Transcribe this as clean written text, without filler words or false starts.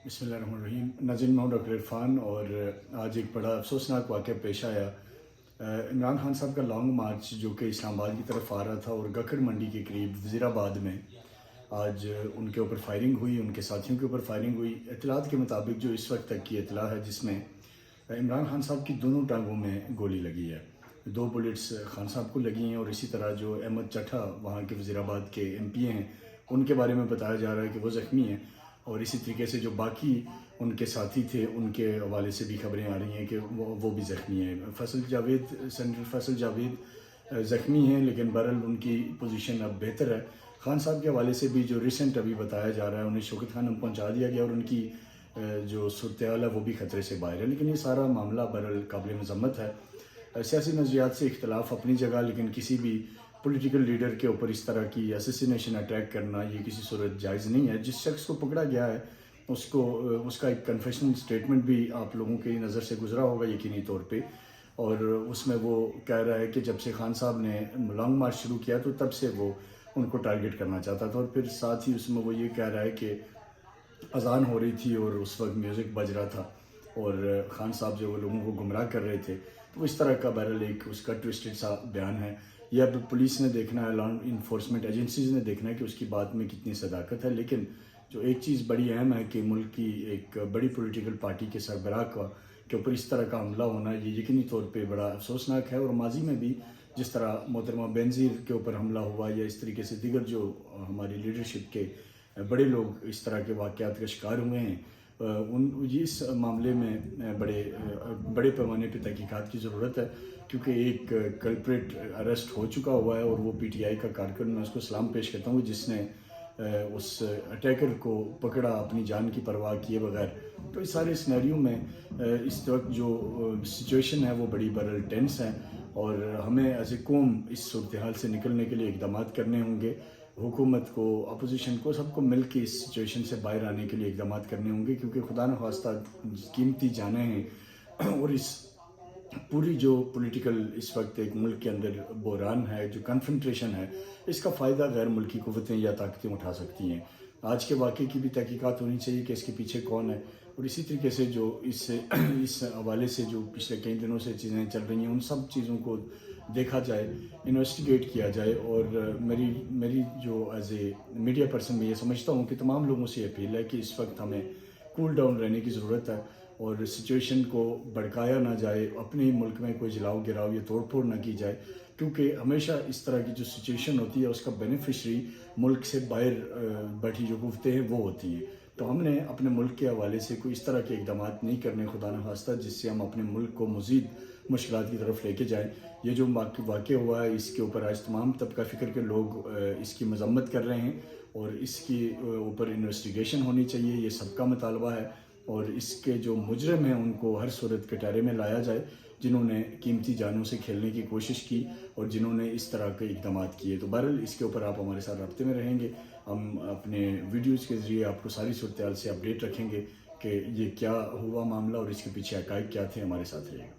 بسم اللہ الرحمن الرحیم۔ ناظرین، میں ہوں ڈاکٹر عرفان اور آج ایک بڑا افسوسناک واقعہ پیش آیا۔ عمران خان صاحب کا لانگ مارچ جو کہ اسلام آباد کی طرف آ رہا تھا اور گکھڑ منڈی کے قریب وزیر آباد میں آج ان کے اوپر فائرنگ ہوئی، ان کے ساتھیوں کے اوپر فائرنگ ہوئی۔ اطلاعات کے مطابق جو اس وقت تک کی اطلاع ہے جس میں عمران خان صاحب کی دونوں ٹانگوں میں گولی لگی ہے، 2 بلٹس خان صاحب کو لگی ہیں اور اسی طرح جو احمد چٹھا وہاں کے وزیر آباد کے MP ہیں ان کے بارے میں بتایا جا رہا ہے کہ وہ زخمی ہیں، اور اسی طریقے سے جو باقی ان کے ساتھی تھے ان کے حوالے سے بھی خبریں آ رہی ہیں کہ وہ بھی زخمی ہیں۔ سینیٹر فیصل جاوید زخمی ہیں، لیکن بہرحال ان کی پوزیشن اب بہتر ہے۔ خان صاحب کے حوالے سے بھی جو ریسنٹ ابھی بتایا جا رہا ہے انہیں شوکت خانم پہنچا دیا گیا اور ان کی جو صورتحال ہے وہ بھی خطرے سے باہر ہے، لیکن یہ سارا معاملہ بہرحال قابل مذمت ہے۔ سیاسی نظریات سے اختلاف اپنی جگہ، لیکن کسی بھی پولیٹیکل لیڈر کے اوپر اس طرح کی اسیسینیشن اٹیک کرنا یہ کسی صورت جائز نہیں ہے۔ جس شخص کو پکڑا گیا ہے اس کا ایک کنفیشنل سٹیٹمنٹ بھی آپ لوگوں کی نظر سے گزرا ہوگا یقینی طور پہ، اور اس میں وہ کہہ رہا ہے کہ جب سے خان صاحب نے لانگ مارچ شروع کیا تو تب سے وہ ان کو ٹارگٹ کرنا چاہتا تھا، اور پھر ساتھ ہی اس میں وہ یہ کہہ رہا ہے کہ اذان ہو رہی تھی اور اس وقت میوزک بج رہا تھا اور خان صاحب جو وہ لوگوں کو گمراہ کر رہے تھے، تو اس طرح کا بہرحال ایک اس کا ٹوسٹڈ سا بیان ہے۔ یہ اب پولیس نے دیکھنا ہے، لا انفورسمنٹ ایجنسیز نے دیکھنا ہے کہ اس کی بات میں کتنی صداقت ہے، لیکن جو ایک چیز بڑی اہم ہے کہ ملک کی ایک بڑی پولیٹیکل پارٹی کے سربراہ کے اوپر اس طرح کا حملہ ہونا یہ یقینی طور پہ بڑا افسوسناک ہے، اور ماضی میں بھی جس طرح محترمہ بینظیر کے اوپر حملہ ہوا یا اس طریقے سے دیگر جو ہماری لیڈرشپ کے بڑے لوگ اس طرح کے واقعات کا شکار ہوئے ہیں، اس معاملے میں بڑے پیمانے پہ تحقیقات کی ضرورت ہے، کیونکہ ایک کلپریٹ اریسٹ ہو چکا ہوا ہے اور وہ PTI کا کارکن، میں اس کو سلام پیش کرتا ہوں جس نے اس اٹیکر کو پکڑا اپنی جان کی پرواہ کیے بغیر۔ تو اس سارے سینیریو میں اس وقت جو سچویشن ہے وہ بڑی بہرحال ٹینس ہے، اور ہمیں ایز اے قوم اس صورتحال سے نکلنے کے لیے اقدامات کرنے ہوں گے۔ حکومت کو، اپوزیشن کو، سب کو مل کے اس سچویشن سے باہر آنے کے لیے اقدامات کرنے ہوں گے، کیونکہ خدا نخواستہ قیمتی جانیں ہیں، اور اس پوری جو پولیٹیکل اس وقت ایک ملک کے اندر بحران ہے، جو کنفرنٹریشن ہے، اس کا فائدہ غیر ملکی قوتیں یا طاقتیں اٹھا سکتی ہیں۔ آج کے واقعے کی بھی تحقیقات ہونی چاہیے کہ اس کے پیچھے کون ہے، اور اسی طریقے سے جو اس حوالے سے جو پچھلے کئی دنوں سے چیزیں چل رہی ہیں ان سب چیزوں کو دیکھا جائے، انویسٹیگیٹ کیا جائے، اور میری جو ایز اے میڈیا پرسن میں یہ سمجھتا ہوں کہ تمام لوگوں سے اپیل ہے کہ اس وقت ہمیں کول ڈاؤن رہنے کی ضرورت ہے اور سچویشن کو بڑھکایا نہ جائے، اپنے ہی ملک میں کوئی جلاؤ گراؤ یا توڑ پھوڑ نہ کی جائے، کیونکہ ہمیشہ اس طرح کی جو سچویشن ہوتی ہے اس کا بینیفیشری ملک سے باہر بیٹھی جو قوتیں ہیں وہ ہوتی ہیں۔ تو ہم نے اپنے ملک کے حوالے سے کوئی اس طرح کے اقدامات نہیں کرنے خدا نخواستہ جس سے ہم اپنے ملک کو مزید مشکلات کی طرف لے کے جائیں۔ یہ جو واقع ہوا ہے اس کے اوپر آج تمام طبقہ فکر کے لوگ اس کی مذمت کر رہے ہیں، اور اس کے اوپر انویسٹیگیشن ہونی چاہیے، یہ سب کا مطالبہ ہے، اور اس کے جو مجرم ہیں ان کو ہر صورت کٹہرے میں لایا جائے جنہوں نے قیمتی جانوں سے کھیلنے کی کوشش کی اور جنہوں نے اس طرح کے اقدامات کیے۔ تو بہرحال اس کے اوپر آپ ہمارے ساتھ رابطے میں رہیں گے، ہم اپنے ویڈیوز کے ذریعے آپ کو ساری صورتحال سے اپڈیٹ رکھیں گے کہ یہ کیا ہوا معاملہ اور اس کے پیچھے حقائق کیا تھے۔ ہمارے ساتھ رہے گا۔